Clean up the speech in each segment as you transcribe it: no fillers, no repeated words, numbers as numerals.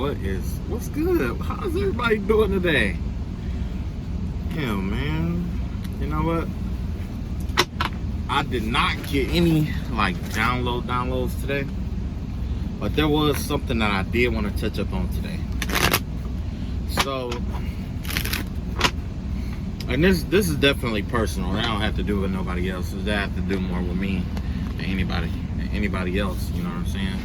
What's good? How's everybody doing today? Yeah, man. You know what? I did not get any downloads today, but there was something that I did want to touch up on today. So, and this is definitely personal. I don't have to do with nobody else. That have to do more with me than anybody else. You know what I'm saying?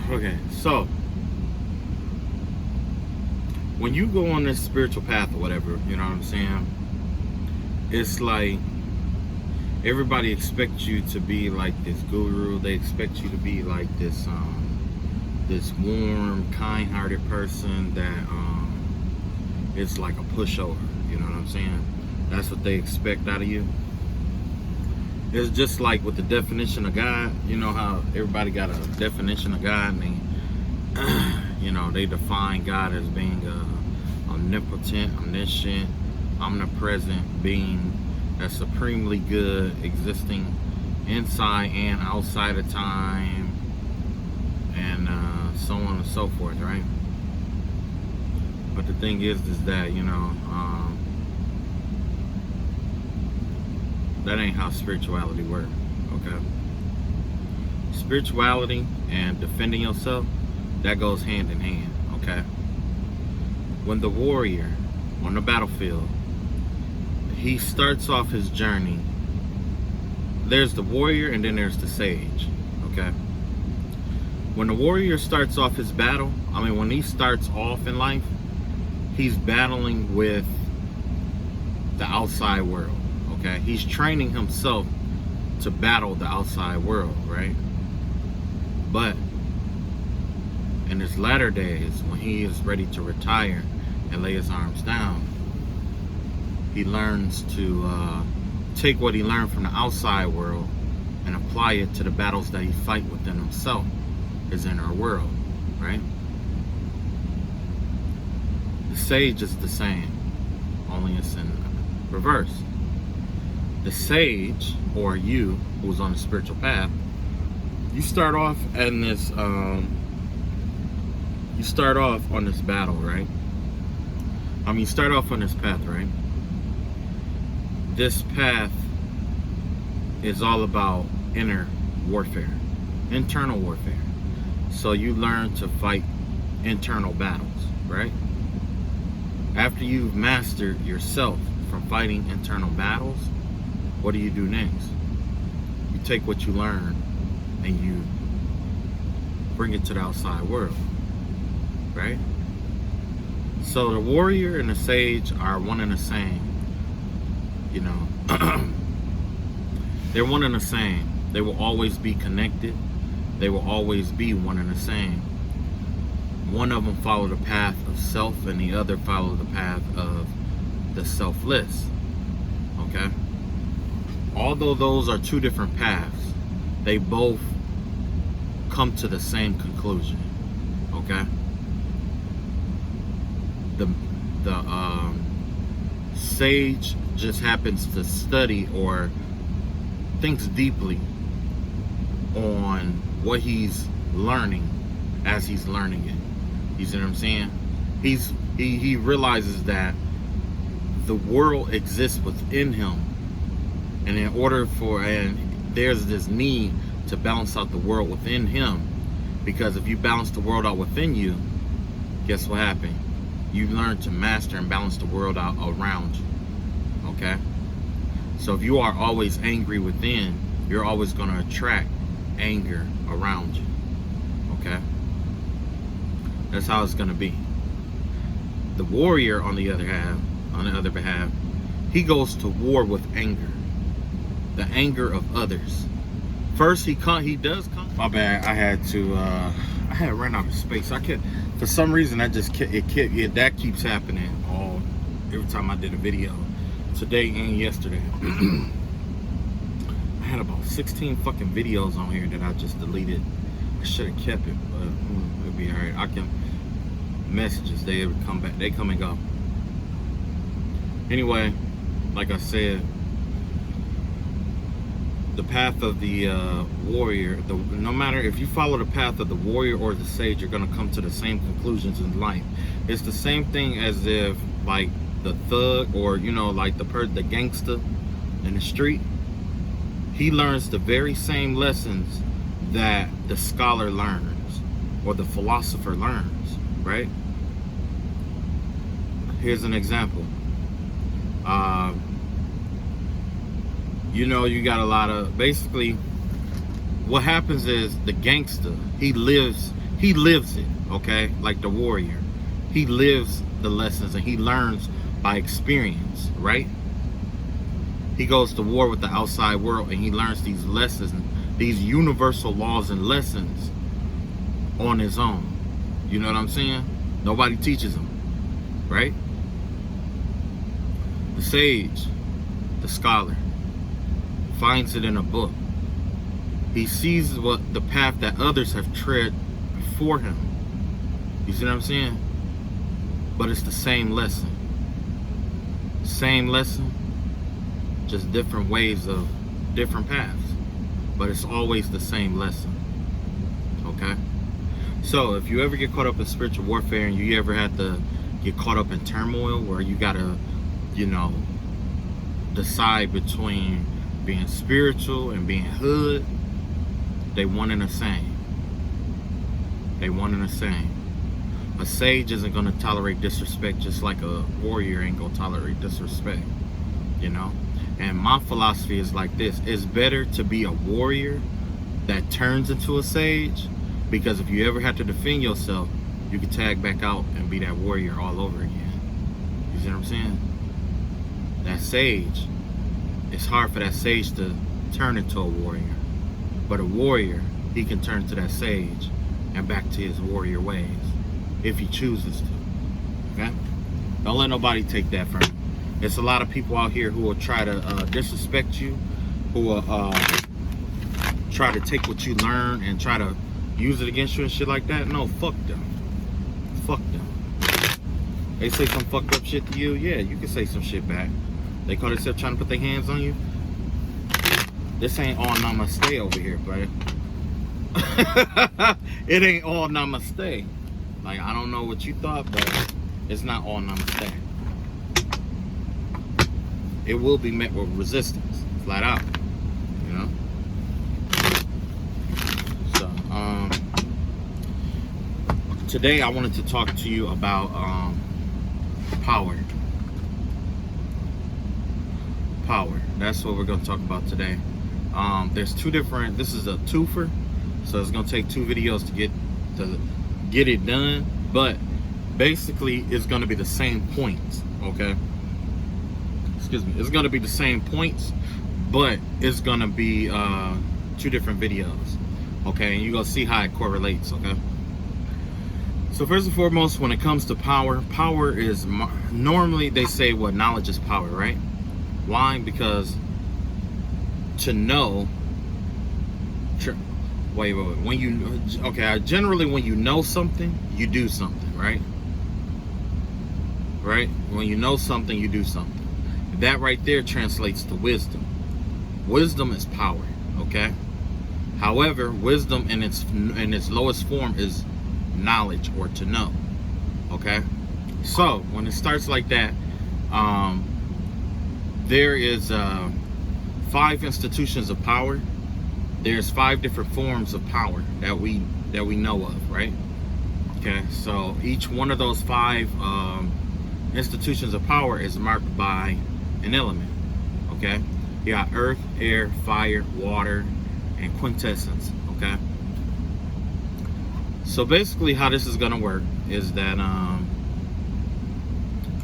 Okay, so when you go on this spiritual path or whatever, you know what I'm saying? It's like everybody expects you to be like this guru. They expect you to be like this warm, kind-hearted person that is like a pushover. You know what I'm saying? That's what they expect out of you. It's just like with the definition of God. You know how everybody got a definition of God, and they define God as being omnipotent, omniscient, omnipresent being that's supremely good, existing inside and outside of time, and so on and so forth, right? But the thing is that that ain't how spirituality works, okay? Spirituality and defending yourself, that goes hand in hand, okay? When the warrior on the battlefield, he starts off his journey, there's the warrior and then there's the sage, okay? When the warrior starts off his battle, when he starts off in life, he's battling with the outside world. Okay, he's training himself to battle the outside world, right? But in his latter days, when he is ready to retire and lay his arms down, he learns to take what he learned from the outside world and apply it to the battles that he fight within himself, his inner world, right? The sage is the same, only it's in reverse. The sage, or you, who's on the spiritual path, you start off in this you start off on this battle, right? You start off on this path, right? This path is all about inner warfare, internal warfare. So you learn to fight internal battles, right? After you've mastered yourself from fighting internal battles, what do you do next? You take what you learn and you bring it to the outside world, right? So the warrior and the sage are one and the same, they're one and the same. They will always be connected. They will always be one and the same. One of them follow the path of self and the other follow the path of the selfless, okay? Although those are two different paths, they both come to the same conclusion, okay? The sage just happens to study or thinks deeply on what he's learning as he's learning it. You see what I'm saying? He realizes that the world exists within him. And in order there's this need to balance out the world within him. Because if you balance the world out within you, guess what happened? You learn to master and balance the world out around you. Okay? So if you are always angry within, you're always going to attract anger around you. Okay? That's how it's going to be. The warrior, on the other behalf, he goes to war with anger. The anger of others. First, he does come. My bad. I had run out of space. For some reason, that keeps happening every time I did a video, today and yesterday. I had about 16 fucking videos on here that I just deleted. I should have kept it, but it'll be alright. Messages, they come back. They come and go. Anyway, like I said, the path of the warrior, no matter if you follow the path of the warrior or the sage, you're going to come to the same conclusions in life. It's the same thing as if like the thug, or you know, like the gangster in the street, he learns the very same lessons that the scholar learns or the philosopher learns, right? Here's an example. You know, you got a lot of, basically what happens is the gangster, he lives it, okay? Like the warrior, he lives the lessons and he learns by experience, right? He goes to war with the outside world and he learns these lessons, these universal laws and lessons on his own. You know what I'm saying? Nobody teaches him, right? The sage, the scholar, finds it in a book. He sees what the path that others have tread before him. You see what I'm saying? But it's the same lesson. Same lesson, just different ways of different paths. But it's always the same lesson. Okay? So if you ever get caught up in spiritual warfare and you ever had to get caught up in turmoil where you gotta, you know, decide between being spiritual and being hood, they one and the same. They one and the same. A sage isn't going to tolerate disrespect, just like a warrior ain't going to tolerate disrespect, you know? And my philosophy is like this: it's better to be a warrior that turns into a sage, because if you ever have to defend yourself, you can tag back out and be that warrior all over again. You see what I'm saying? That sage, it's hard for that sage to turn into a warrior. But a warrior, he can turn to that sage and back to his warrior ways if he chooses to. Okay? Don't let nobody take that from you. There's a lot of people out here who will try to disrespect you, who will try to take what you learn and try to use it against you and shit like that. No, fuck them. Fuck them. They say some fucked up shit to you, yeah, you can say some shit back. They call themselves trying to put their hands on you. This ain't all namaste over here, buddy. It ain't all namaste. Like, I don't know what you thought, but it's not all namaste. It will be met with resistance, flat out. You know? So, today I wanted to talk to you about power. Power. That's what we're going to talk about today. There's two different, this is a twofer, so it's going to take two videos to get it done, but basically it's going to be the same points, okay? Excuse me. It's going to be the same points, but it's going to be two different videos, okay? And you're going to see how it correlates, okay? So first and foremost, when it comes to power, power is, normally they say what knowledge is power, right? Why? Because to know, wait, when you, okay, generally when you know something, you do something, right? Right? When you know something, you do something. That right there translates to wisdom. Wisdom is power, okay? However, wisdom in its lowest form is knowledge, or to know, okay? So when it starts like that, there is 5 institutions of power. There's 5 different forms of power that we know of, right? Okay, so each one of those 5 institutions of power is marked by an element. Okay, you got earth, air, fire, water, and quintessence. Okay, so basically how this is gonna work is that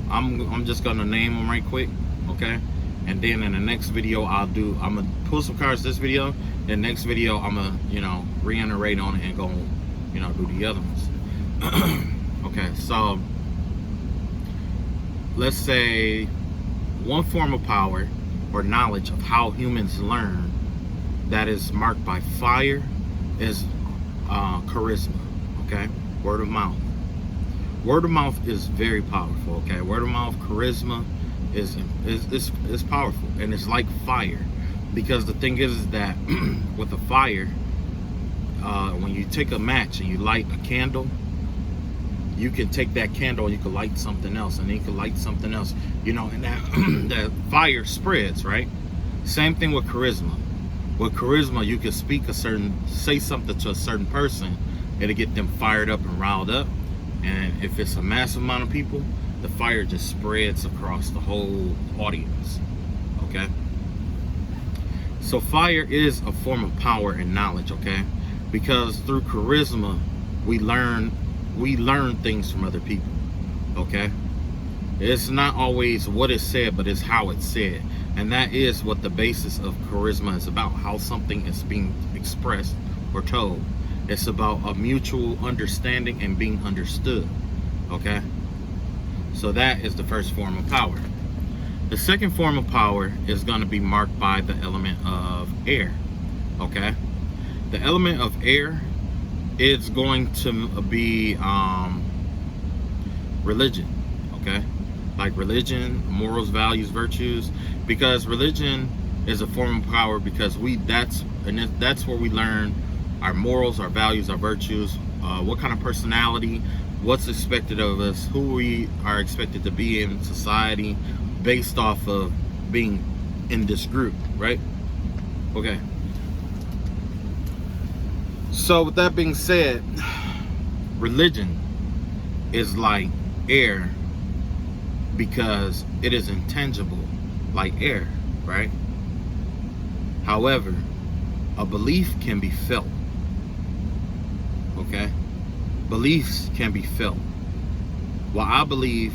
I'm just gonna name them right quick. Okay, and then in the next video I'm gonna pull some cards this video. In the next video I'm gonna, you know, reiterate on it and go, you know, do the other ones. Okay, so let's say one form of power or knowledge of how humans learn that is marked by fire is charisma. Okay, word of mouth. Word of mouth is very powerful. Okay, word of mouth, charisma is powerful, and it's like fire. Because the thing is that with a fire, when you take a match and you light a candle, you can take that candle and you can light something else, and then you can light something else, you know, and that that fire spreads, right? Same thing with charisma. With charisma, you can say something to a certain person, it'll get them fired up and riled up. And if it's a massive amount of people, the fire just spreads across the whole audience. Okay? So fire is a form of power and knowledge, okay? Because through charisma, we learn things from other people. Okay? It's not always what is said, but it's how it's said. And that is what the basis of charisma is about, how something is being expressed or told. It's about a mutual understanding and being understood. Okay? So that is the first form of power. The second form of power is going to be marked by the element of air. Okay? The element of air is going to be religion. Okay? Like religion, morals, values, virtues, because religion is a form of power, because that's where we learn our morals, our values, our virtues, what kind of personality, what's expected of us, who we are expected to be in society based off of being in this group, right? Okay. So with that being said, religion is like air, because it is intangible, like air, right? However, a belief can be felt. Okay? Beliefs can be felt. Well, I believe,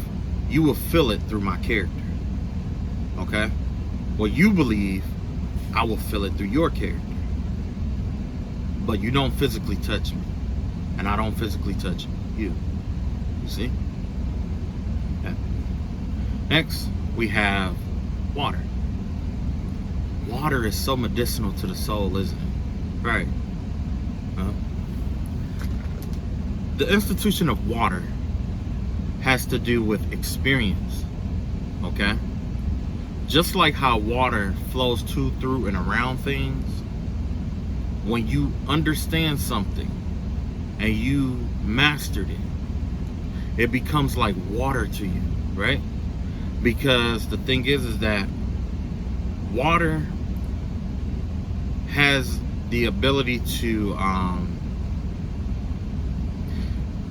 you will feel it through my character. Okay? Well, you believe, I will feel it through your character. But you don't physically touch me, and I don't physically touch you. You see? Okay. Next, we have water. Water is so medicinal to the soul, isn't it? Right. The institution of water has to do with experience. Okay? Just like how water flows to, through, and around things, when you understand something and you mastered it, it becomes like water to you, right? Because the thing is that water has the ability to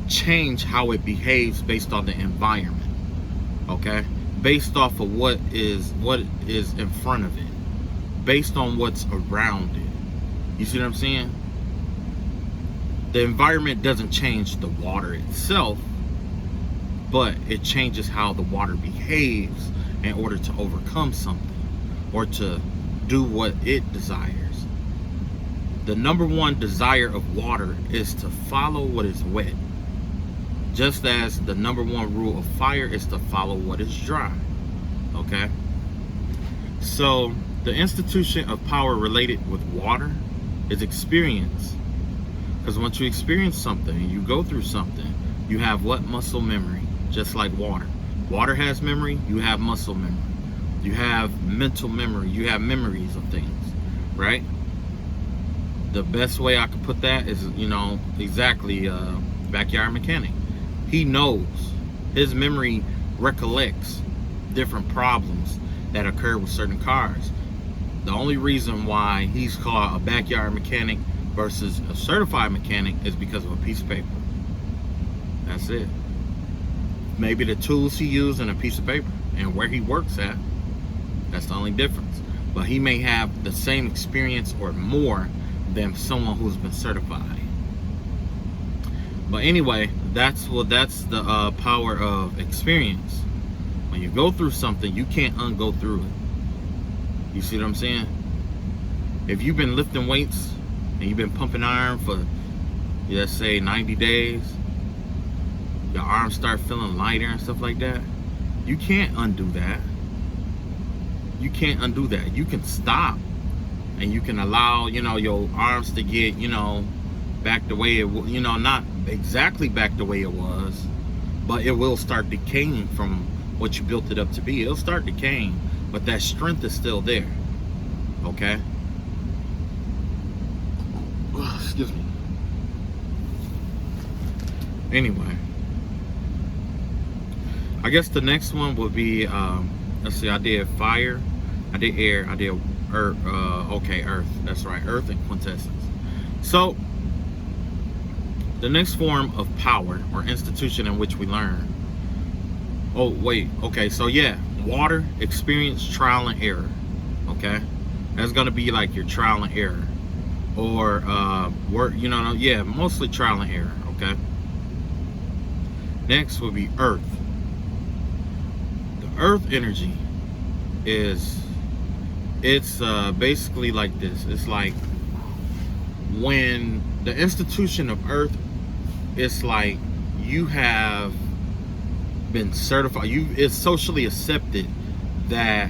change how it behaves based on the environment. Okay? Based off of what is in front of it, based on what's around it. You see what I'm saying? The environment doesn't change the water itself, but it changes how the water behaves in order to overcome something or to do what it desires. The number one desire of water is to follow what is wet, just as the number one rule of fire is to follow what is dry. Okay? So the institution of power related with water is experience. Because once you experience something and you go through something, you have what? Muscle memory. Just like water. Water has memory, you have muscle memory. You have mental memory, you have memories of things, right? The best way I could put that is, exactly backyard mechanic. He knows, his memory recollects different problems that occur with certain cars. The only reason why he's called a backyard mechanic versus a certified mechanic is because of a piece of paper. That's it. Maybe the tools he used and a piece of paper and where he works at, that's the only difference. But he may have the same experience or more than someone who's been certified. But anyway, that's the power of experience. When you go through something, you can't ungo through it. You see what I'm saying? If you've been lifting weights and you've been pumping iron for, let's say, 90 days, your arms start feeling lighter and stuff like that, you can't undo that. You can't undo that. You can stop and you can allow, your arms to get, back the way it, not exactly back the way it was, but it will start decaying from what you built it up to be. It'll start decaying, but that strength is still there. Okay? Excuse me. Anyway, I guess the next one will be, let's see, I did fire, I did air, I did earth, earth, that's right, earth and quintessence. So, the next form of power or institution in which we learn. Oh, wait, okay, so yeah, water, experience, trial and error, okay? That's gonna be like your trial and error. Or, work, yeah, mostly trial and error, okay? Next will be earth. The earth energy is, it's basically like this. It's like when the institution of earth, it's like you have been certified, it's socially accepted that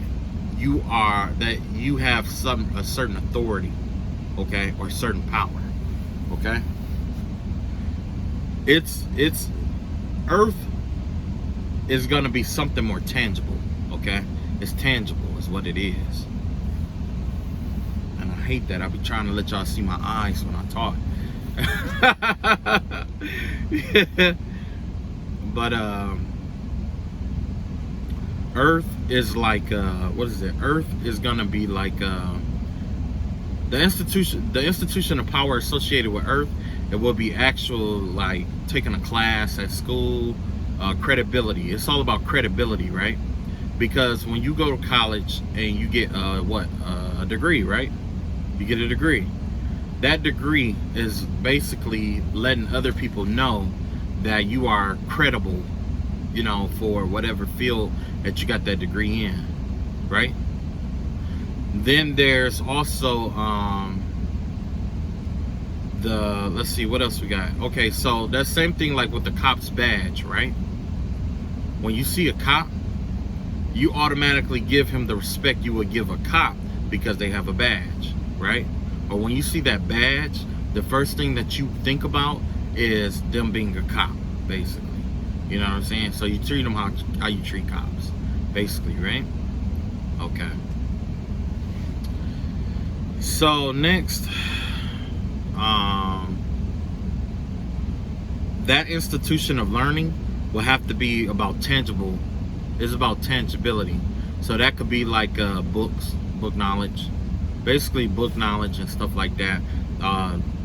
you have a certain authority, okay, or certain power, okay? It's earth is gonna be something more tangible, okay? It's tangible is what it is. And I hate that. I be trying to let y'all see my eyes when I talk. But earth is like what is it? Earth is gonna be like the institution of power associated with earth. It will be actual, like taking a class at school, credibility. It's all about credibility, right? Because when you go to college and you get a degree, right? You get a degree. That degree is basically letting other people know that you are credible, for whatever field that you got that degree in, right? Then there's also let's see, what else we got? Okay, so that same thing like with the cop's badge, right? When you see a cop, you automatically give him the respect you would give a cop because they have a badge, right? Or when you see that badge, the first thing that you think about is them being a cop, basically. You know what I'm saying? So you treat them how you treat cops, basically, right? Okay. So next, that institution of learning will have to be about tangible. It's about tangibility. So that could be like books, book knowledge, basically book knowledge and stuff like that.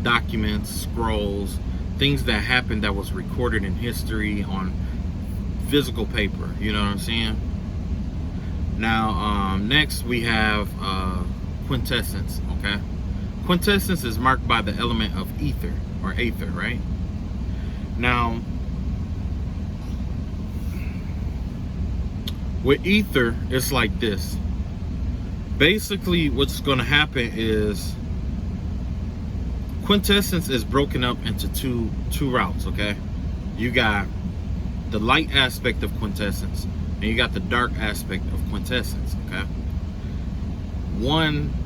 Documents, scrolls, things that happened that was recorded in history on physical paper. You know what I'm saying? Now, next we have quintessence. Okay, quintessence is marked by the element of ether or aether, right? Now, with ether, it's like this. Basically, what's going to happen is quintessence is broken up into two routes, okay? You got the light aspect of quintessence, and you got the dark aspect of quintessence, okay?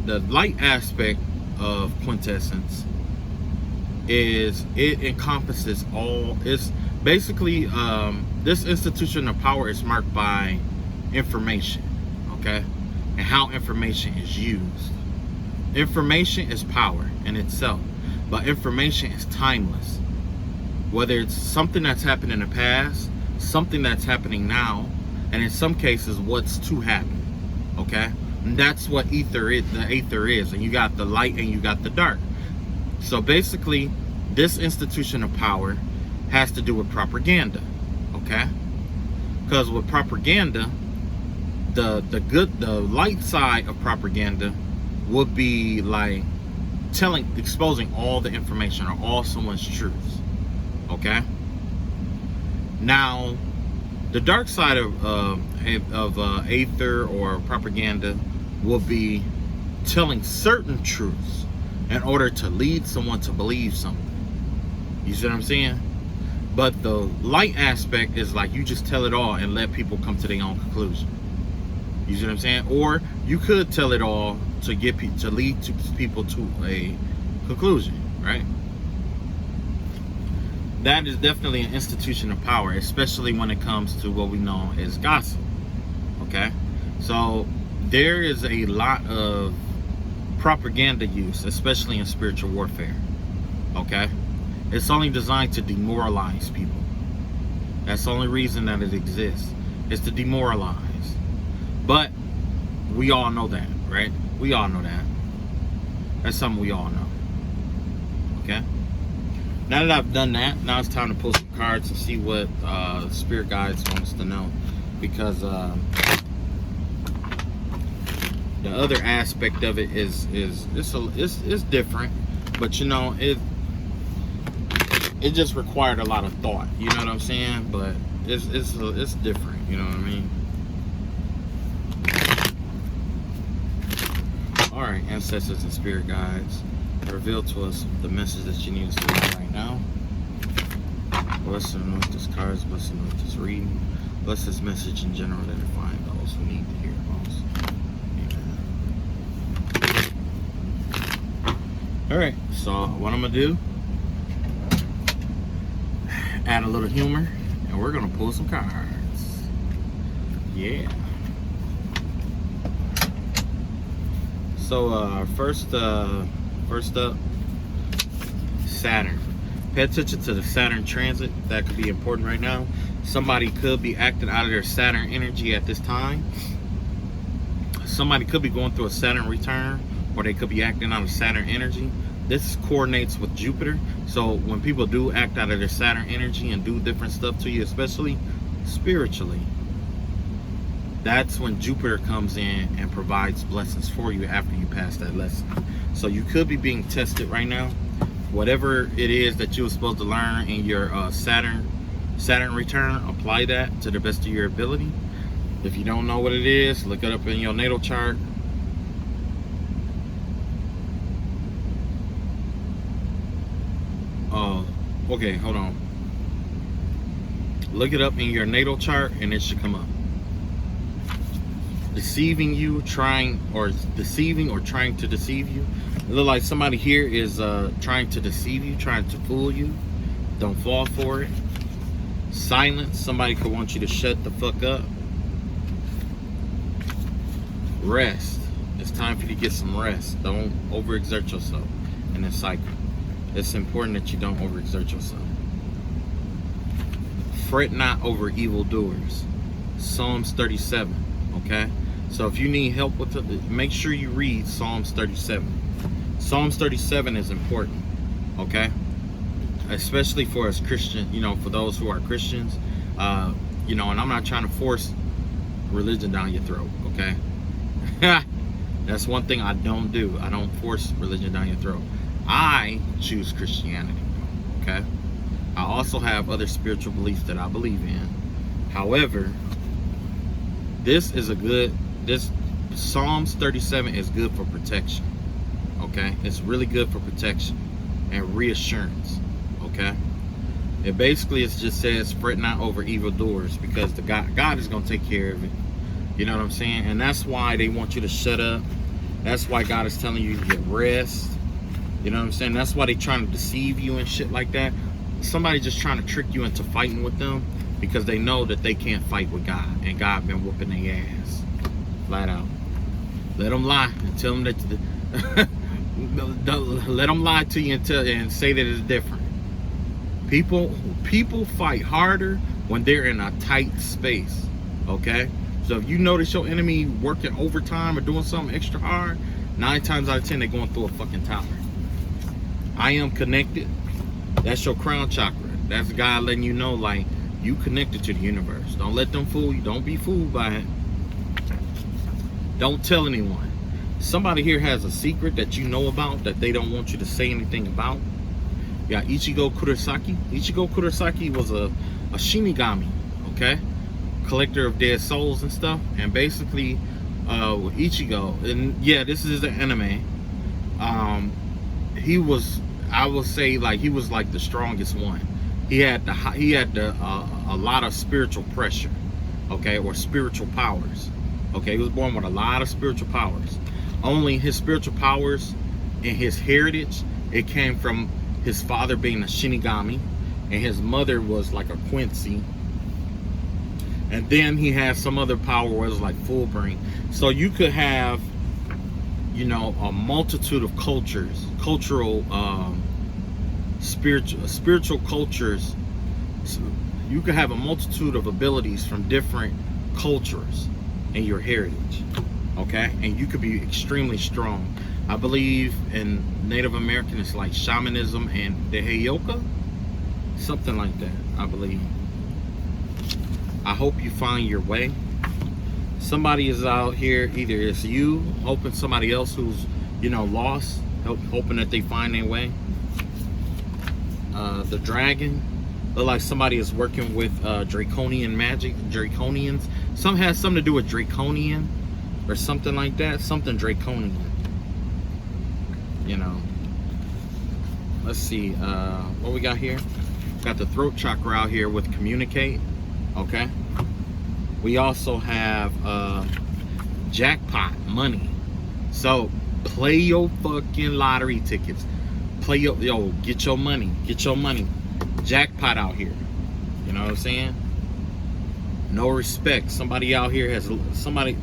The light aspect of quintessence is, it encompasses all. It's basically, this institution of power is marked by information, okay? And how information is used. Information is power in itself, but information is timeless. Whether it's something that's happened in the past, something that's happening now, and in some cases, what's to happen, okay? And that's what ether is, the aether is. And you got the light and you got the dark. So basically, this institution of power has to do with propaganda, okay? Because with propaganda, the light side of propaganda would be like exposing all the information or all someone's truths, okay? Now, the dark side of aether or propaganda will be telling certain truths in order to lead someone to believe something. You see what I'm saying? But the light aspect is like you just tell it all and let people come to their own conclusion. You see what I'm saying? Or you could tell it all to lead people to a conclusion, right? That is definitely an institution of power, especially when it comes to what we know as gossip. Okay, so there is a lot of propaganda use, especially in spiritual warfare. Okay? It's only designed to demoralize people. That's the only reason that it exists. It's to demoralize. But we all know that, right? We all know that. That's something we all know. Okay? Now that I've done that, now it's time to pull some cards and see what spirit guides want us to know. Because the other aspect of it is different, but you know, it just required a lot of thought. You know what I'm saying? But it's different. You know what I mean? All right, ancestors and spirit guides, reveal to us the message that you need us to know right now. Bless them with this cards, bless them with this reading, bless this message in general that it find those who need to hear it most. Amen. All right, so what I'm gonna do, add a little humor, and we're gonna pull some cards. Yeah. So first up, Saturn. Pay attention to the Saturn transit. That could be important right now. Somebody could be acting out of their Saturn energy at this time. Somebody could be going through a Saturn return, or they could be acting out of Saturn energy. This coordinates with Jupiter. So when people do act out of their Saturn energy and do different stuff to you, especially spiritually, that's when Jupiter comes in and provides blessings for you after you pass that lesson. So you could be being tested right now. Whatever it is that you were supposed to learn in your Saturn return, apply that to the best of your ability. If you don't know what it is, look it up in your natal chart. Oh, okay, hold on. Look it up in your natal chart and it should come up. Deceiving you, trying or trying to deceive you. It looks like somebody here is trying to deceive you, trying to fool you. Don't fall for it. Silence. Somebody could want you to shut the fuck up. Rest. It's time for you to get some rest. Don't overexert yourself in this cycle. It's important that you don't overexert yourself. Fret not over evildoers. Psalms 37. Okay? So if you need help with it, make sure you read Psalms 37. Psalms 37 is important, okay? Especially for us Christians, you know, for those who are Christians, you know, and I'm not trying to force religion down your throat, okay? That's one thing I don't do. I don't force religion down your throat. I choose Christianity, okay? I also have other spiritual beliefs that I believe in. However, this Psalms 37 is good for protection. Okay, it's really good for protection and reassurance. Okay, it basically just says fret not over evildoers, because the God is gonna take care of it. You know what I'm saying? And that's why they want you to shut up. That's why God is telling you to get rest. You know what I'm saying? That's why they trying to deceive you and shit like that. Somebody just trying to trick you into fighting with them because they know that they can't fight with God, and God been whooping their ass flat out. Let them lie and tell them that. Let them lie to you and say that it's different. People fight harder when they're in a tight space. Okay, so if you notice your enemy working overtime or doing something extra hard, 9 times out of 10 they're going through a fucking tower. I am connected. That's your crown chakra. That's God letting you know, like, you connected to the universe. Don't let them fool you. Don't be fooled by it. Don't tell anyone. Somebody here has a secret that you know about that they don't want you to say anything about. Yeah, Ichigo Kurosaki. Ichigo Kurosaki was a Shinigami, okay? Collector of dead souls and stuff. And basically, with Ichigo, and yeah, this is an anime. He was, I would say, like, he was like the strongest one. He had a lot of spiritual pressure, okay, or spiritual powers. Okay, he was born with a lot of spiritual powers. Only his spiritual powers and his heritage, it came from his father being a Shinigami, and his mother was like a Quincy. And then he had some other power where it was like full brain. So you could have you know, a multitude of cultural, spiritual cultures. So you can have a multitude of abilities from different cultures in your heritage, okay? And you could be extremely strong. I believe in Native American, it's like shamanism and the Heyoka, something like that, I believe. I hope you find your way. Somebody is out here, either it's you hoping somebody else who's, you know, lost, hoping that they find their way. The dragon, look like somebody is working with draconian magic, draconians. Some has something to do with draconian or something like that, something draconian, you know. Let's see, what we got here. Got the throat chakra out here with communicate, okay. We also have jackpot money. So play your fucking lottery tickets. Play your, yo, get your money. Get your money. Jackpot out here. You know what I'm saying? No respect. Somebody out here has, somebody,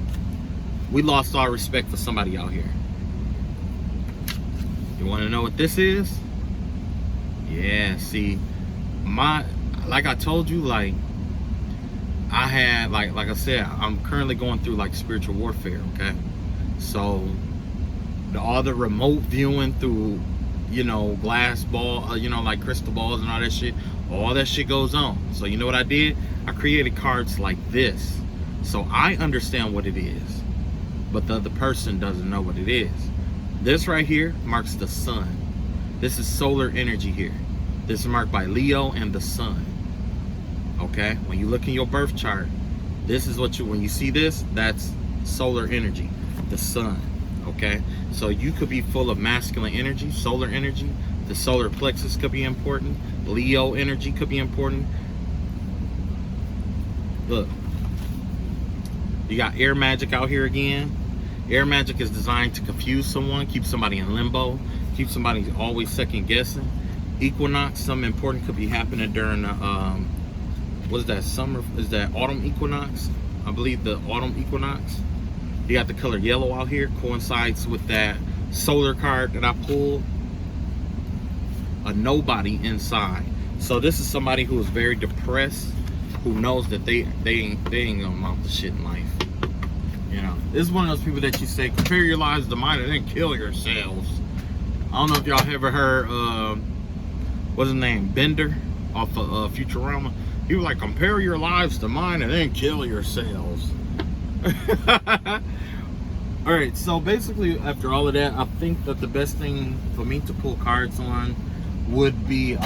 we lost our respect for somebody out here. You want to know what this is? Yeah, see, like I told you, like, I had, like I said, I'm currently going through like spiritual warfare, okay? So all the remote viewing through, you know, glass ball, you know, like crystal balls and all that shit goes on. So you know what I did? I created cards like this. So I understand what it is, but the other person doesn't know what it is. This right here marks the sun. This is solar energy here. This is marked by Leo and the sun. Okay, when you look in your birth chart, this is what you, when you see this, that's solar energy, the sun. Okay, so you could be full of masculine energy, solar energy. The solar plexus could be important. Leo energy could be important. Look, you got air magic out here again. Air magic is designed to confuse someone, keep somebody in limbo, keep somebody always second guessing. Equinox, something important could be happening during the what is that, summer, is that autumn equinox? I believe the autumn equinox. You got the color yellow out here, coincides with that solar card that I pulled. A nobody inside. So this is somebody who is very depressed, who knows that they ain't gonna amount to shit in life. You know, this is one of those people that you say, compare your lives to mine and then kill yourselves. I don't know if y'all ever heard what's his name, Bender, off of Futurama. He was like, compare your lives to mine and then kill yourselves. All right, so basically after all of that, I think that the best thing for me to pull cards on would be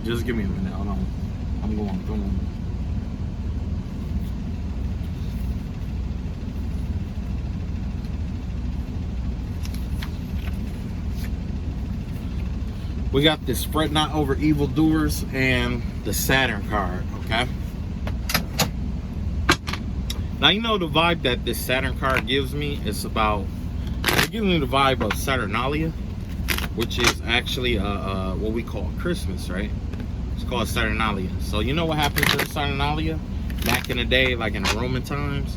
just give me a minute, hold on. I'm going through them. We got this Fret Not Over Evildoers and the Saturn card, okay? Now, you know the vibe that this Saturn card gives me is about, it gives me the vibe of Saturnalia, which is actually what we call Christmas, right? It's called Saturnalia. So you know what happened to Saturnalia back in the day, like in the Roman times?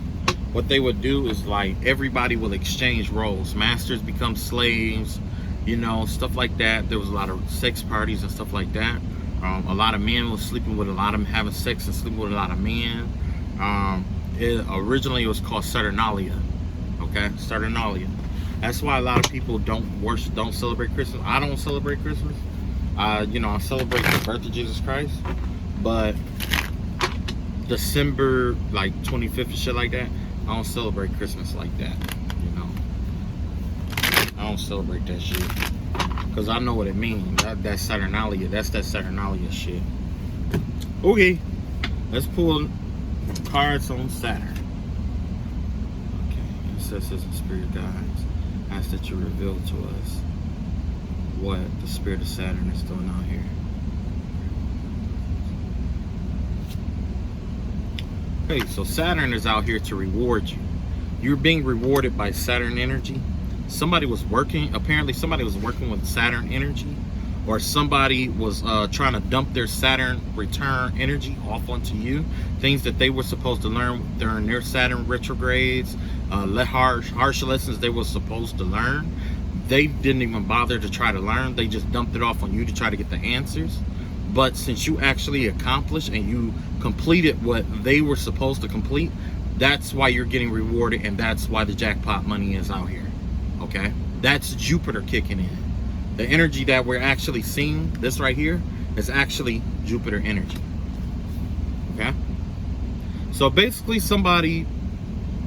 What they would do is like everybody will exchange roles. Masters become slaves, you know, stuff like that. There was a lot of sex parties and stuff like that. A lot of men were sleeping with a lot of them, having sex and sleeping with a lot of men. Originally it was called Saturnalia. Okay, Saturnalia. That's why a lot of people don't celebrate Christmas. I don't celebrate Christmas. You know, I celebrate the birth of Jesus Christ, but December like 25th and shit like that, I don't celebrate Christmas like that. You know, I don't celebrate that shit because I know what it means. That's Saturnalia. That's that Saturnalia shit. Okay, let's pull cards on Saturn. Okay, ancestors and spirit guides, ask that you reveal to us what the spirit of Saturn is doing out here. Okay, so Saturn is out here to reward you. You're being rewarded by Saturn energy. Somebody was working, apparently somebody was working with Saturn energy, or somebody was trying to dump their Saturn return energy off onto you. Things that they were supposed to learn during their Saturn retrogrades, harsh lessons they were supposed to learn. They didn't even bother to try to learn. They just dumped it off on you to try to get the answers. But since you actually accomplished and you completed what they were supposed to complete, that's why you're getting rewarded, and that's why the jackpot money is out here. Okay? That's Jupiter kicking in. The energy that we're actually seeing, this right here, is actually Jupiter energy. Okay? So basically somebody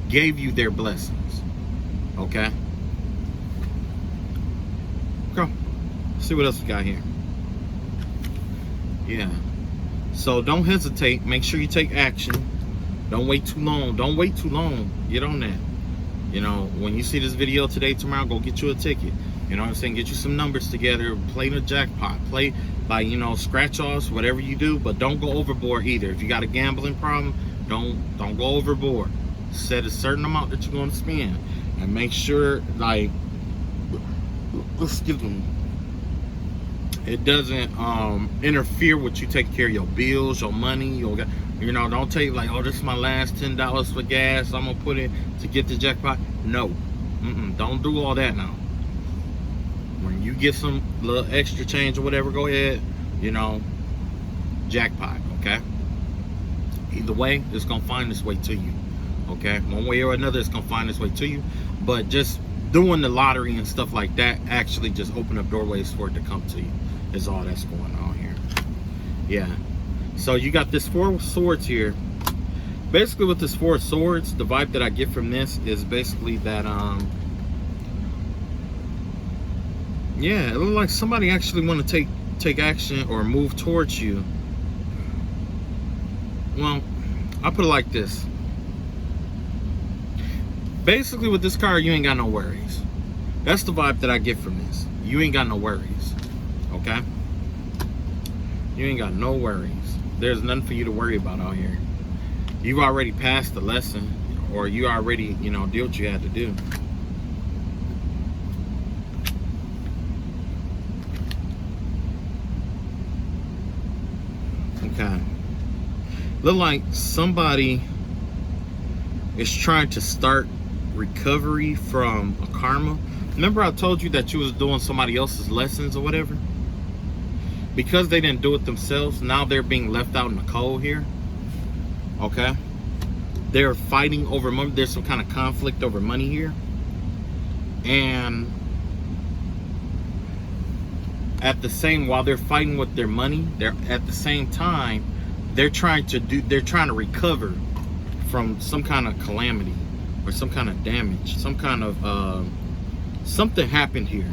gave you their blessings. Okay? Okay. Let's see what else we got here. Yeah. So don't hesitate. Make sure you take action. Don't wait too long. Don't wait too long. Get on that. You know, when you see this video today, tomorrow, go get you a ticket. You know what I'm saying? Get you some numbers together. Play the jackpot. Play by, you know, scratch offs, whatever you do. But don't go overboard either. If you got a gambling problem, don't go overboard. Set a certain amount that you're going to spend. And make sure, like, excuse me, it doesn't interfere with you taking care of your bills, your money, you know, don't take like, oh, this is my last $10 for gas, I'm gonna put it to get the jackpot. No, don't do all that now. When you get some little extra change or whatever, go ahead, you know, jackpot. Okay, either way, it's gonna find its way to you. Okay, one way or another, it's gonna find its way to you. But just doing the lottery and stuff like that actually just open up doorways for it to come to you, is all that's going on here. Yeah. So you got this 4 of Swords here. Basically with this 4 of Swords, the vibe that I get from this is basically that yeah, it looks like somebody actually want to take action or move towards you. Well, I'll put it like this. Basically with this card, you ain't got no worries. That's the vibe that I get from this. You ain't got no worries. Okay? You ain't got no worries. There's nothing for you to worry about out here. You've already passed the lesson, or you already, you know, did what you had to do. Okay. Look like somebody is trying to start recovery from a karma. Remember I told you that you was doing somebody else's lessons or whatever? Because they didn't do it themselves, now they're being left out in the cold here. Okay? They're fighting over money. There's some kind of conflict over money here. And at the same, while they're fighting with their money, they're at the same time, they're trying to recover from some kind of calamity or some kind of damage, some kind of something happened here.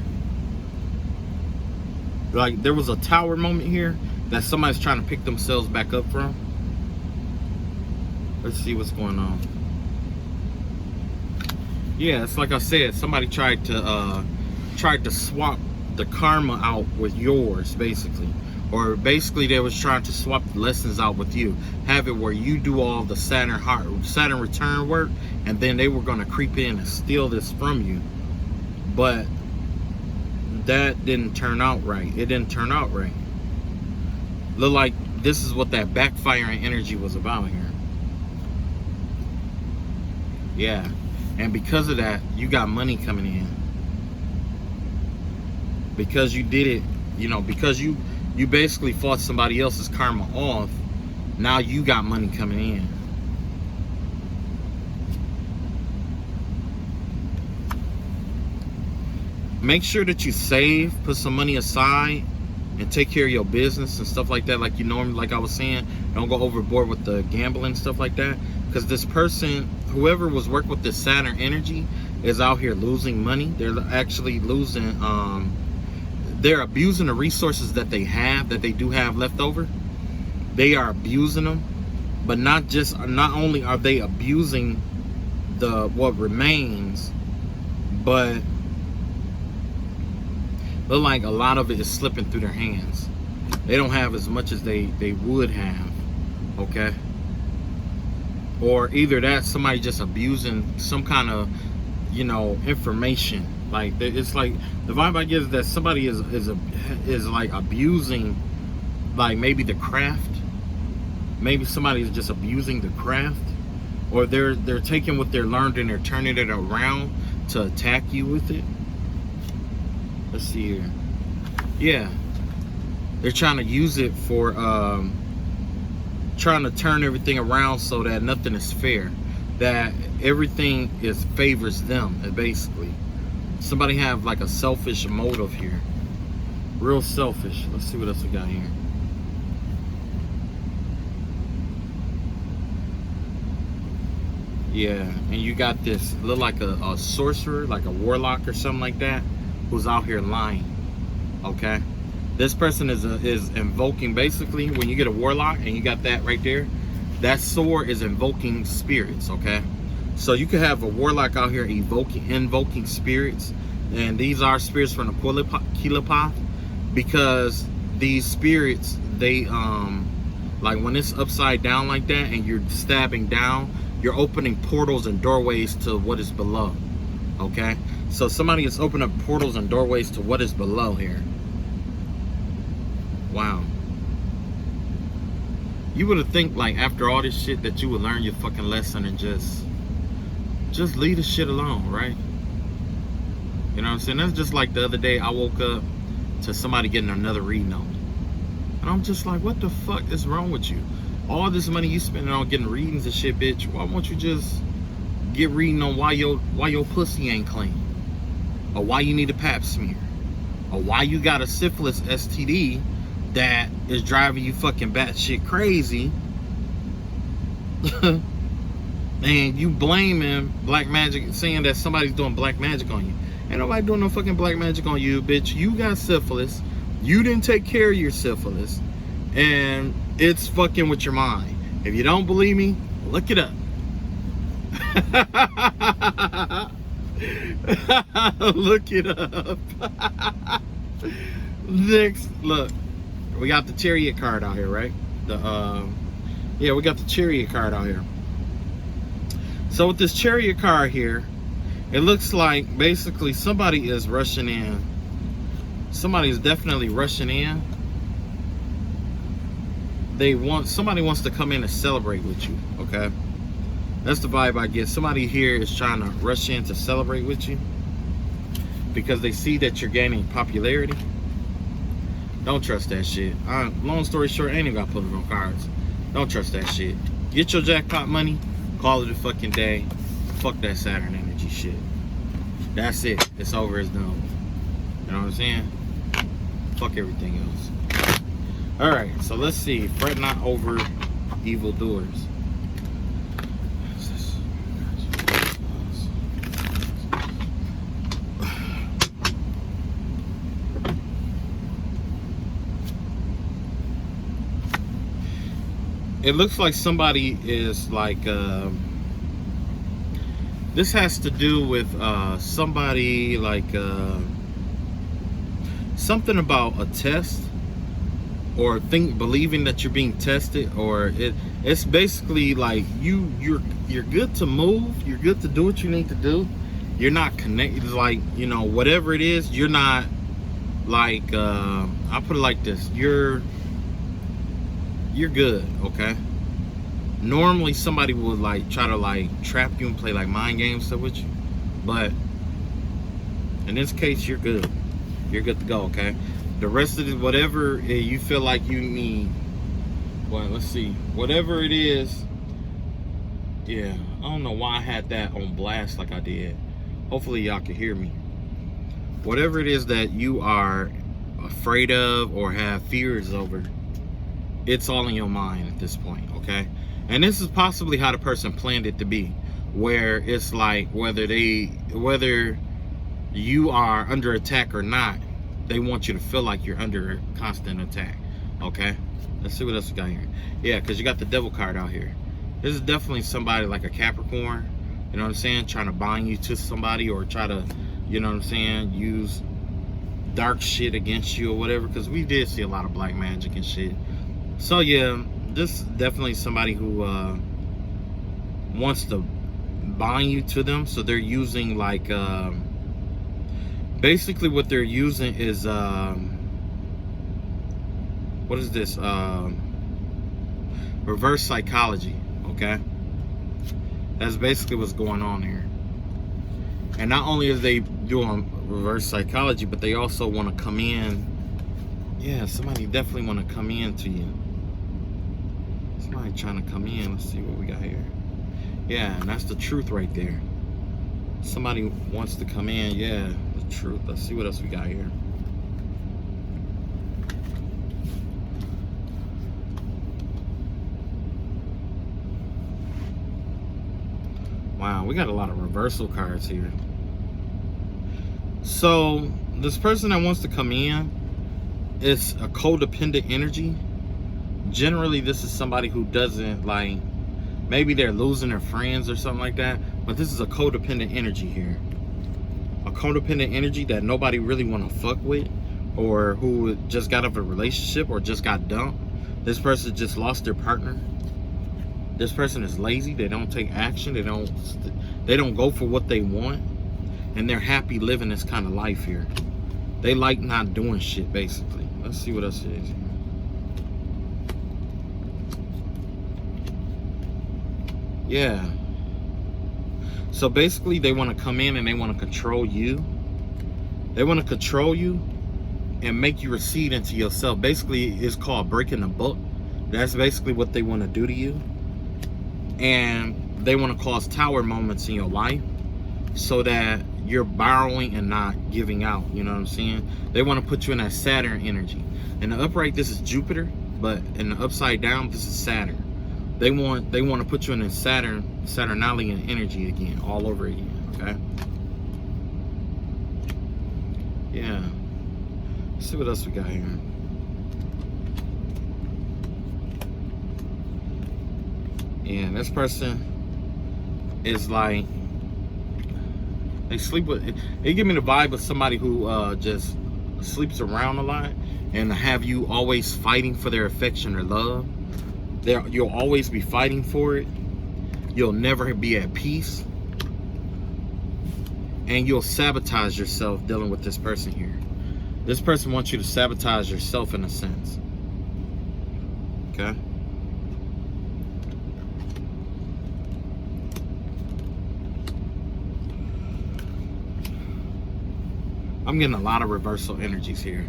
Like there was a tower moment here that somebody's trying to pick themselves back up from. Let's see what's going on. Yeah, it's like I said, somebody tried to swap the karma out with yours, basically. Or basically they was trying to swap the lessons out with you. Have it where you do all the Saturn return work, and then they were going to creep in and steal this from you. But that didn't turn out right. It didn't turn out right. Look like this is what that backfiring energy was about here. Yeah. And because of that, you got money coming in. Because you did it, you know, because you basically fought somebody else's karma off, now you got money coming in. Make sure that you save, put some money aside, and take care of your business and stuff like that, like you normally, like I was saying. Don't go overboard with the gambling and stuff like that, because this person, whoever was working with this Saturn energy, is out here losing money. They're actually losing, they're abusing the resources that they have, that they do have left over. They are abusing them, but not only are they abusing what remains, but Look like a lot of it is slipping through their hands. They don't have as much as they would have, okay? Or either that, somebody just abusing some kind of, you know, information. Like, it's like, the vibe I get is that somebody is like abusing, like, maybe the craft. Maybe somebody is just abusing the craft. Or they're taking what they're learned and they're turning it around to attack you with it. Let's see here. Yeah. They're trying to use it for trying to turn everything around so that nothing is fair. That everything favors them, basically. Somebody have like a selfish motive here. Real selfish. Let's see what else we got here. Yeah, and you got this, look like a sorcerer, like a warlock or something like that, who's out here lying. Okay, this person is invoking, basically, when you get a warlock and you got that right there, that sword is invoking spirits. Okay, so you could have a warlock out here invoking spirits, and these are spirits from the Kilapath, because these spirits, they like when it's upside down like that and you're stabbing down, you're opening portals and doorways to what is below. Okay, so somebody is opening up portals and doorways to what is below here. Wow. You would have think, like, after all this shit, that you would learn your fucking lesson and just leave the shit alone, right? You know what I'm saying? That's just like the other day I woke up to somebody getting another reading on me, and I'm just like, what the fuck is wrong with you? All this money you spending on getting readings and shit, bitch, why won't you just get reading on why your pussy ain't clean? Or why you need a pap smear? Or why you got a syphilis STD that is driving you fucking batshit crazy? And you blaming black magic, saying that somebody's doing black magic on you. Ain't nobody doing no fucking black magic on you, bitch. You got syphilis. You didn't take care of your syphilis. And it's fucking with your mind. If you don't believe me, look it up. Look it up. Next, look, we got the Chariot card out here, right? Yeah, we got the Chariot card out here. So with this Chariot card here, it looks like basically somebody is rushing in. Somebody is definitely rushing in. Somebody wants to come in and celebrate with you. Okay, that's the vibe I get. Somebody here is trying to rush in to celebrate with you because they see that you're gaining popularity. Don't trust that shit. Long story short, I ain't even got to put it on cards. Don't trust that shit. Get your jackpot money, call it a fucking day. Fuck that Saturn energy shit. That's it. It's over. It's done. You know what I'm saying? Fuck everything else. Alright, so let's see. Fret not over evildoers. It looks like somebody is like this has to do with somebody like something about a test, or believing that you're being tested, or it's basically like you're good to move, you're good to do what you need to do. You're not connected, like, you know, whatever it is, you're not like I'll put it like this, you're good, okay? Normally somebody would like try to like trap you and play like mind games stuff with you, but in this case you're good. You're good to go, okay? The rest of it, whatever you feel like you need, well, let's see, whatever it is. Yeah, I don't know why I had that on blast like I did. Hopefully y'all can hear me. Whatever it is that you are afraid of or have fears over, it's all in your mind at this point, okay? And this is possibly how the person planned it to be, where it's like whether you are under attack or not, they want you to feel like you're under constant attack. Okay, let's see what else we got here. Yeah, because you got the Devil card out here. This is definitely somebody like a Capricorn, you know what I'm saying, trying to bind you to somebody, or try to, you know what I'm saying, use dark shit against you or whatever, because we did see a lot of black magic and shit. So yeah, this is definitely somebody who wants to bind you to them. So they're using like basically what they're using is what is this, reverse psychology. Okay, that's basically what's going on here. And not only is they doing reverse psychology, but they also want to come in. Yeah, somebody definitely want to come in to you. Somebody trying to come in. Let's see what we got here. Yeah, and that's the truth right there. Somebody wants to come in. Yeah, the truth. Let's see what else we got here. Wow, we got a lot of reversal cards here. So this person that wants to come in is a codependent energy. Generally, this is somebody who doesn't, like, maybe they're losing their friends or something like that, but this is a codependent energy here. A codependent energy that nobody really want to fuck with, or who just got out of a relationship or just got dumped. This person just lost their partner. This person is lazy. They don't take action. They don't go for what they want, and they're happy living this kind of life here. They like not doing shit, basically. Let's see what else it is. Yeah. So basically, they want to come in and they want to control you. They want to control you and make you recede into yourself. Basically, it's called breaking the book. That's basically what they want to do to you. And they want to cause tower moments in your life so that you're borrowing and not giving out. You know what I'm saying? They want to put you in that Saturn energy. In the upright, this is Jupiter, but in the upside down, this is Saturn. They want to put you in a Saturnalian energy again, all over again. Okay. Yeah. Let's see what else we got here. Yeah, this person is like, they sleep with. They give me the vibe of somebody who just sleeps around a lot, and have you always fighting for their affection or love. You'll always be fighting for it. You'll never be at peace. And you'll sabotage yourself dealing with this person here. This person wants you to sabotage yourself in a sense. Okay? I'm getting a lot of reversal energies here.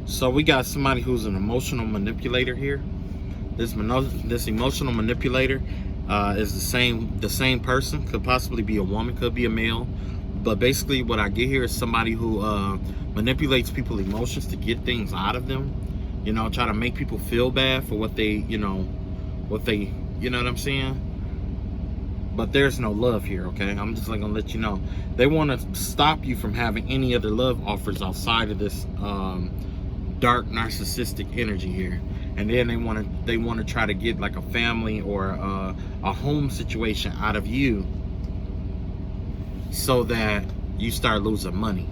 So we got somebody who's an emotional manipulator here. This emotional manipulator is the same person. Could possibly be a woman, could be a male. But basically what I get here is somebody who manipulates people's emotions to get things out of them. You know, try to make people feel bad for what they, you know what I'm saying? But there's no love here, okay? I'm just like gonna let you know. They want to stop you from having any other love offers outside of this dark narcissistic energy here. And then they want to try to get like a family or a home situation out of you so that you start losing money.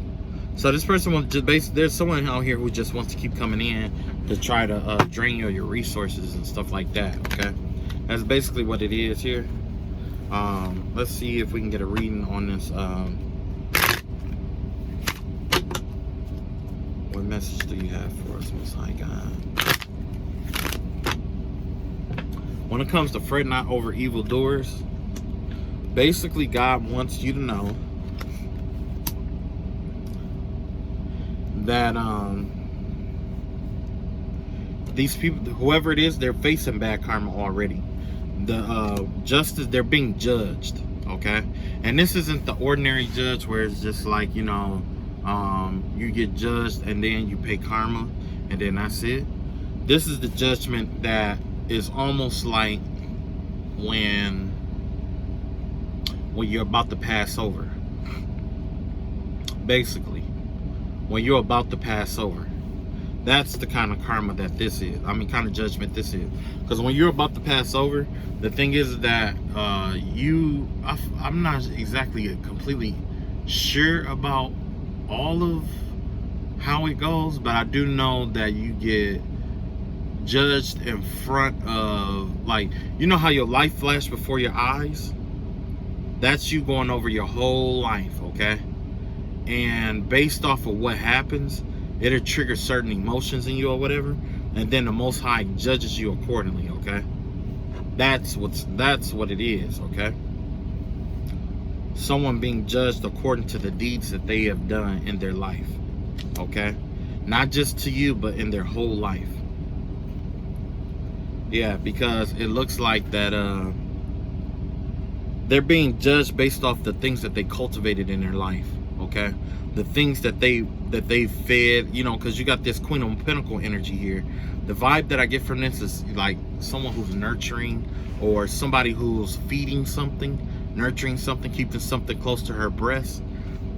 So this person wants to there's someone out here who just wants to keep coming in to try to drain your resources and stuff like that, okay? That's basically what it is here. Let's see if we can get a reading on this. What message do you have for us, Most High God? When it comes to fret not over evildoers, basically God wants you to know that these people, whoever it is, they're facing bad karma already. The justice, they're being judged, okay? And this isn't the ordinary judge where it's just like, you know, you get judged and then you pay karma and then that's it. This is the judgment that is almost like when you're about to pass over. Basically, when you're about to pass over. That's the kind of karma that this is. I mean, kind of judgment this is. Because when you're about to pass over, the thing is that I'm not exactly completely sure about all of how it goes, but I do know that you get judged in front of, like, you know how your life flashed before your eyes? That's you going over your whole life, okay? And based off of what happens, it'll trigger certain emotions in you or whatever, and then the Most High judges you accordingly, okay? That's what it is, okay? Someone being judged according to the deeds that they have done in their life, okay? Not just to you, but in their whole life. Yeah, because it looks like that they're being judged based off the things that they cultivated in their life, okay? The things that they fed, you know, because you got this Queen of Pentacle energy here. The vibe that I get from this is like someone who's nurturing, or somebody who's feeding something, nurturing something, keeping something close to her breast.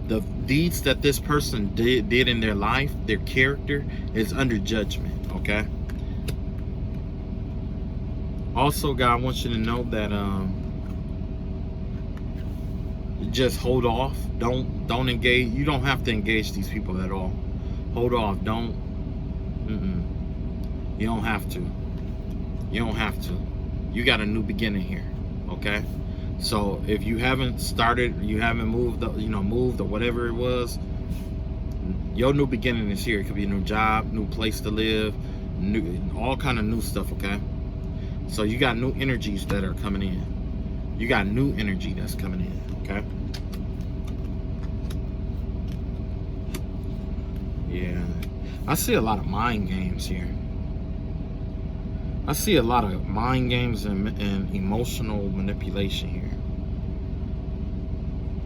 The deeds that this person did in their life, their character, is under judgment, okay? Also, God wants you to know that just hold off. Don't engage. You don't have to engage these people at all. Hold off. Don't. You don't have to. You don't have to. You got a new beginning here, okay? So if you haven't started, you haven't moved, moved or whatever it was, your new beginning is here. It could be a new job, new place to live, all kind of new stuff, okay? So you got new energies that are coming in. You got new energy that's coming in, okay? Yeah. I see a lot of mind games here. I see a lot of mind games and emotional manipulation here.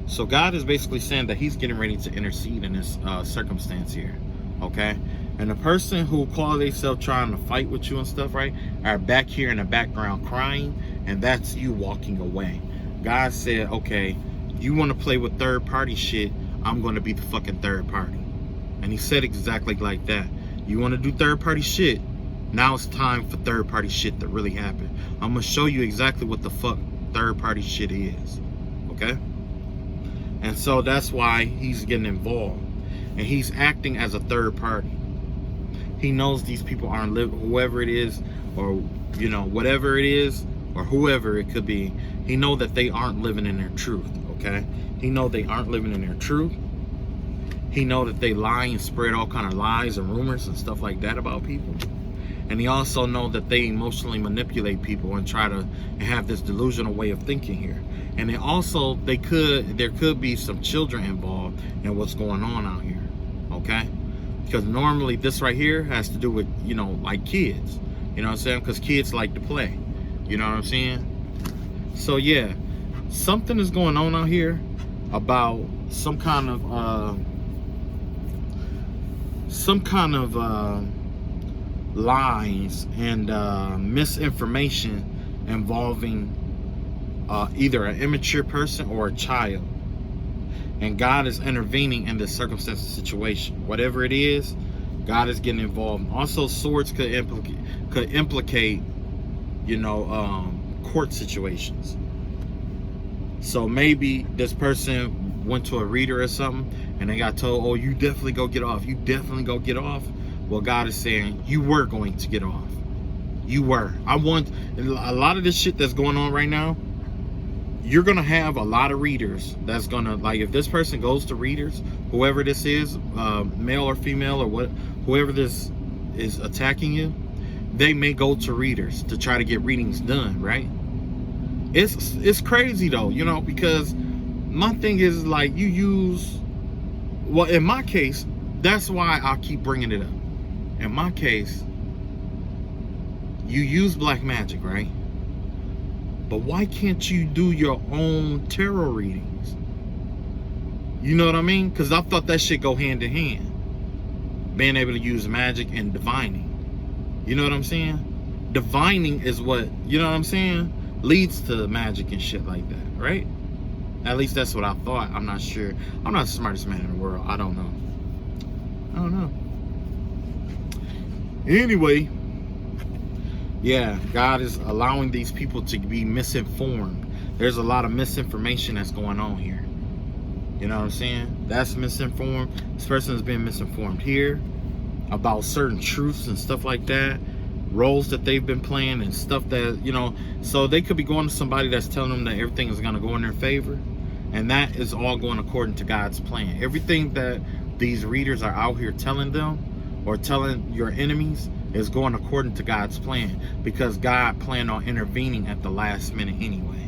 So God is basically saying that he's getting ready to intercede in this circumstance here, okay? And the person who call themselves trying to fight with you and stuff, right, are back here in the background crying, and that's you walking away. God said, okay, you want to play with third party shit, I'm going to be the fucking third party. And he said exactly like that. You want to do third party shit? Now it's time for third party shit to really happen. I'm going to show you exactly what the fuck third party shit is, okay? And so that's why he's getting involved. And he's acting as a third party. He knows these people aren't living, whoever it is, or, you know, whatever it is, or whoever it could be. He knows that they aren't living in their truth, okay? He knows they aren't living in their truth. He knows that they lie and spread all kind of lies and rumors and stuff like that about people. And he also knows that they emotionally manipulate people and try to have this delusional way of thinking here. And they also, there could be some children involved in what's going on out here, okay? Because normally this right here has to do with, you know, like kids, you know what I'm saying? Because kids like to play, you know what I'm saying? So yeah, something is going on out here about some kind of lies and misinformation involving either an immature person or a child. And God is intervening in this circumstance situation. Whatever it is, God is getting involved. Also, swords could implicate, you know, court situations. So maybe this person went to a reader or something and they got told, oh, you definitely go get off. You definitely go get off. Well, God is saying you were going to get off. You were. I want a lot of this shit that's going on right now. You're going to have a lot of readers that's going to, like, if this person goes to readers, whoever this is, male or female or what, whoever this is attacking you, they may go to readers to try to get readings done, right? It's crazy though, you know, because my thing is, like, you use, well, in my case, that's why I keep bringing it up. In my case, you use black magic, right? But why can't you do your own tarot readings? You know what I mean? Because I thought that shit go hand in hand. Being able to use magic and divining. You know what I'm saying? Divining is what, you know what I'm saying, leads to magic and shit like that, right? At least that's what I thought. I'm not sure. I'm not the smartest man in the world. I don't know. Anyway, yeah, God is allowing these people to be misinformed. There's a lot of misinformation that's going on here. You know what I'm saying? That's misinformed. This person has been misinformed here about certain truths and stuff like that, roles that they've been playing and stuff that, you know, so they could be going to somebody that's telling them that everything is going to go in their favor, and that is all going according to God's plan. Everything that these readers are out here telling them or telling your enemies is going according to God's plan, because God planned on intervening at the last minute anyway.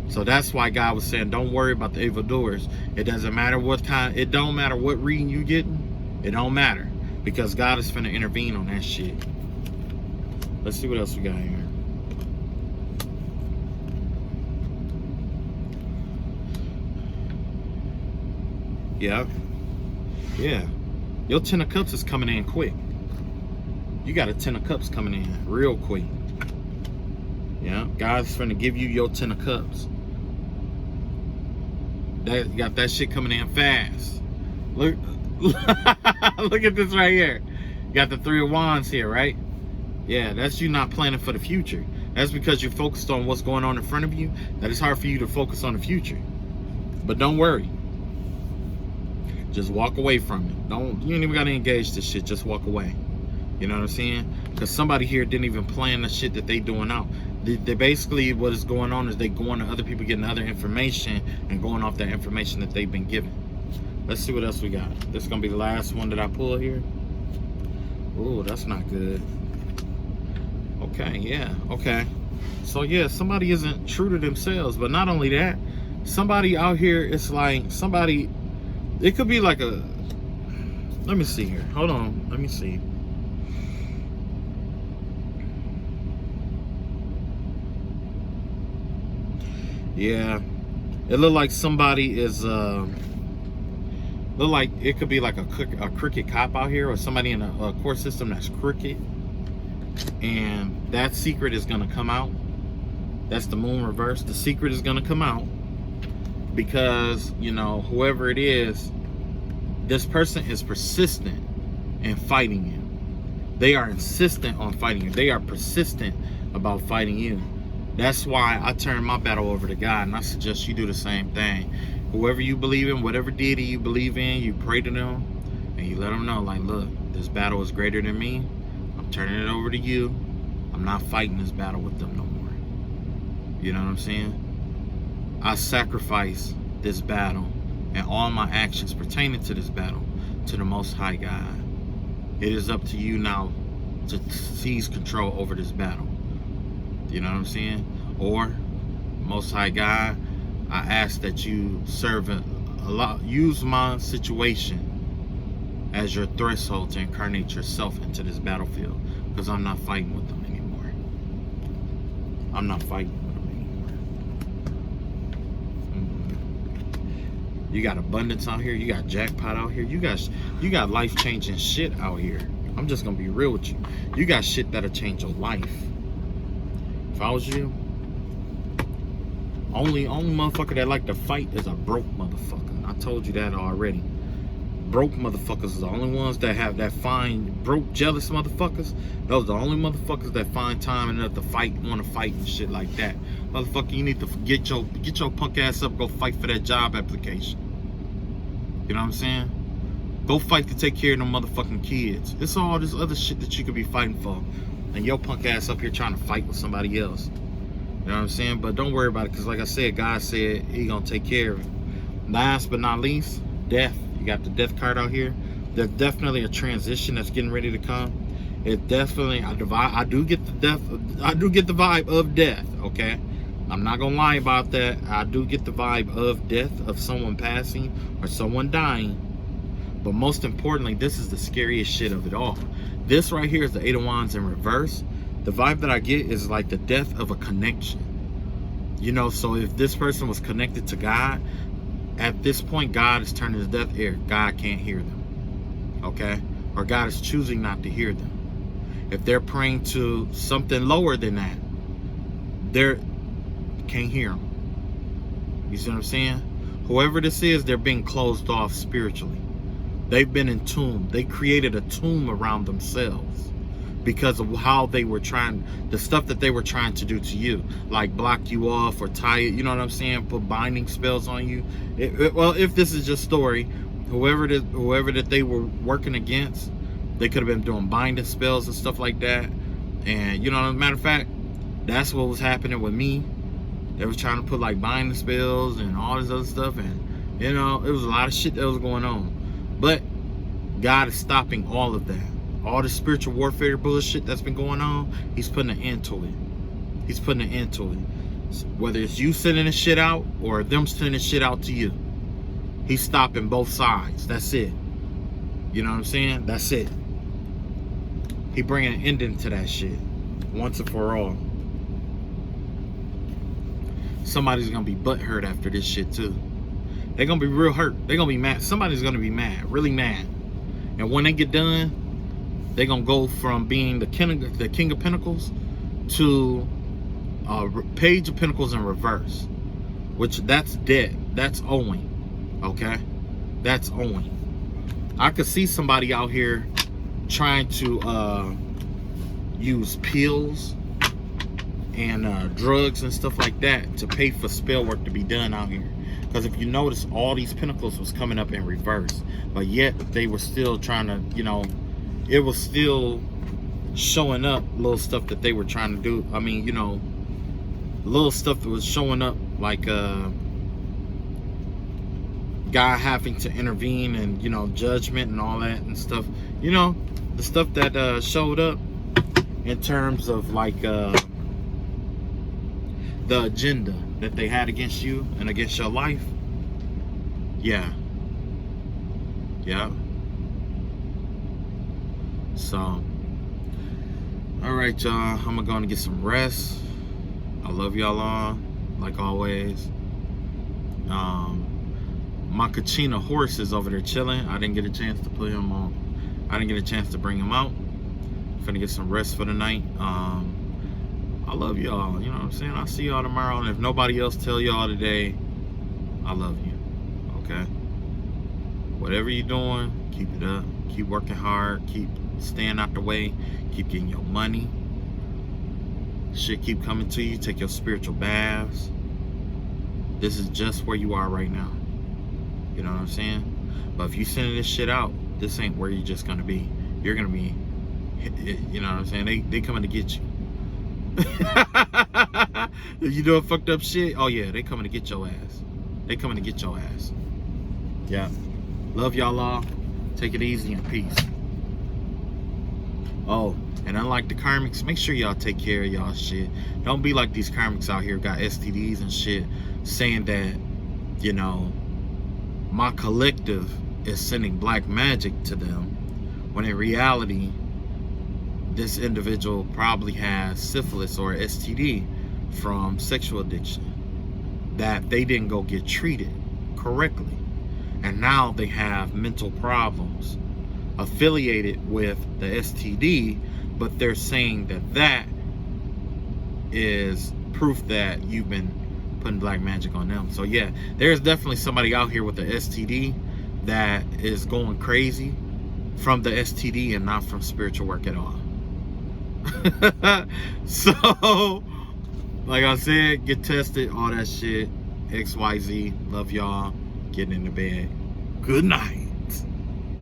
So that's why God was saying, don't worry about the evildoers. It doesn't matter what kind, it don't matter what reading you getting. It don't matter, because God is finna intervene on that shit. Let's see what else we got here. Yeah. Your 10 of Cups is coming in quick. You got a 10 of Cups coming in real quick. Yeah, God's finna give you your 10 of Cups. You got that shit coming in fast. Look. Look at this right here. You got the 3 of Wands here, right? Yeah, that's you not planning for the future. That's because you're focused on what's going on in front of you, that it's hard for you to focus on the future. But don't worry. Just walk away from it. You ain't even gotta engage this shit. Just walk away. You know what I'm saying? Because somebody here didn't even plan the shit that they doing out. They basically, what is going on is they going to other people, getting other information and going off that information that they've been given. Let's see what else we got. This is going to be the last one that I pull here. Oh, that's not good. Okay, yeah, okay. So, yeah, somebody isn't true to themselves. But not only that, somebody out here, it's like somebody, it could be like a, let me see here. Hold on, let me see. Yeah, it looked like somebody is, look like it could be like a crooked cop out here, or somebody in a court system that's crooked, and that secret is going to come out. That's the moon reverse. The secret is going to come out because, you know, whoever it is, this person is persistent in fighting you. They are insistent on fighting you. They are persistent about fighting you. That's why I turn my battle over to God, and I suggest you do the same thing. Whoever you believe in, whatever deity you believe in, you pray to them and you let them know, like, look, this battle is greater than me. I'm turning it over to you. I'm not fighting this battle with them no more. You know what I'm saying? I sacrifice this battle and all my actions pertaining to this battle to the Most High God. It is up to you now to seize control over this battle. You know what I'm saying? Or, Most High God, I ask that you use my situation as your threshold to incarnate yourself into this battlefield, because I'm not fighting with them anymore. I'm not fighting with them anymore. You got abundance out here. You got jackpot out here. You got life-changing shit out here. I'm just gonna be real with you. You got shit that'll change your life. If I was you, only motherfucker that like to fight is a broke motherfucker. I told you that already. Broke motherfuckers are the only ones that find broke, jealous motherfuckers. Those are the only motherfuckers that find time enough to fight, want to fight and shit like that. Motherfucker, you need to get your punk ass up, go fight for that job application. You know what I'm saying? Go fight to take care of them motherfucking kids. It's all this other shit that you could be fighting for, and your punk ass up here trying to fight with somebody else. You know what I'm saying? But don't worry about it, because like I said, God said he gonna take care of it. Last but not least, death. You got the death card out here. There's definitely a transition that's getting ready to come. It definitely, I do get the vibe of death, okay? I'm not gonna lie about that. I do get the vibe of death, of someone passing or someone dying. But most importantly, this is the scariest shit of it all. This right here is the 8 of Wands in reverse. The vibe that I get is like the death of a connection. You know, so if this person was connected to God, at this point, God is turning his deaf ear. God can't hear them, okay? Or God is choosing not to hear them. If they're praying to something lower than that, they can't hear them. You see what I'm saying? Whoever this is, they're being closed off spiritually. They've been entombed. They created a tomb around themselves. because of how they were trying, the stuff that they were trying to do to you, like block you off or tie it, you know what I'm saying, put binding spells on you. Well, if this is your story, whoever that they were working against, they could have been doing binding spells and stuff like that. And you know, as a matter of fact, that's what was happening with me. They was trying to put like binding spells and all this other stuff, and you know, it was a lot of shit that was going on. But God is stopping all of that. All the spiritual warfare bullshit that's been going on, he's putting an end to it. He's putting an end to it. So whether it's you sending the shit out or them sending shit out to you, he's stopping both sides. That's it. You know what I'm saying? That's it. He bringing an ending to that shit once and for all. Somebody's gonna be butthurt after this shit too. They're gonna be real hurt. They're gonna be mad. Somebody's gonna be mad, really mad. And when they get done, they're gonna go from being the king of pentacles to page of pentacles in reverse, which that's dead. That's owing. Okay, that's owing. I could see somebody out here trying to use pills and drugs and stuff like that to pay for spell work to be done out here. Because if you notice, all these pentacles was coming up in reverse, but yet they were still trying to, you know, it was still showing up little stuff that they were trying to do. I mean, you know, little stuff that was showing up, like guy having to intervene and, you know, judgment and all that and stuff. You know, the stuff that showed up in terms of like the agenda that they had against you and against your life. Yeah. So, all right, y'all, I'm gonna get some rest. I love y'all all, like always. My Kachina horse is over there chilling. I didn't get a chance to put him on. I didn't get a chance to bring him out. Finna get some rest for the night. I love y'all, you know what I'm saying? I'll see y'all tomorrow, and if nobody else tell y'all today, I love you, okay? Whatever you're doing, keep it up. Keep working hard. Keep staying out the way. Keep getting your money. Shit keep coming to you. Take your spiritual baths. This is just where you are right now. You know what I'm saying? But if you sending this shit out, this ain't where you're just gonna be. You're gonna be, you know what I'm saying? They coming to get you. If you doing fucked up shit, oh yeah, they coming to get your ass. They coming to get your ass. Yeah. Love y'all all. Take it easy and peace. Oh, and unlike the karmics, make sure y'all take care of y'all shit. Don't be like these karmics out here got STDs and shit, saying that, you know, my collective is sending black magic to them, when in reality, this individual probably has syphilis or STD from sexual addiction that they didn't go get treated correctly. And now they have mental problems affiliated with the STD, but they're saying that that is proof that you've been putting black magic on them. So yeah, there's definitely somebody out here with the STD that is going crazy from the STD and not from spiritual work at all. So, like I said, get tested, all that shit. XYZ. Love y'all. Getting in the bed. Good night.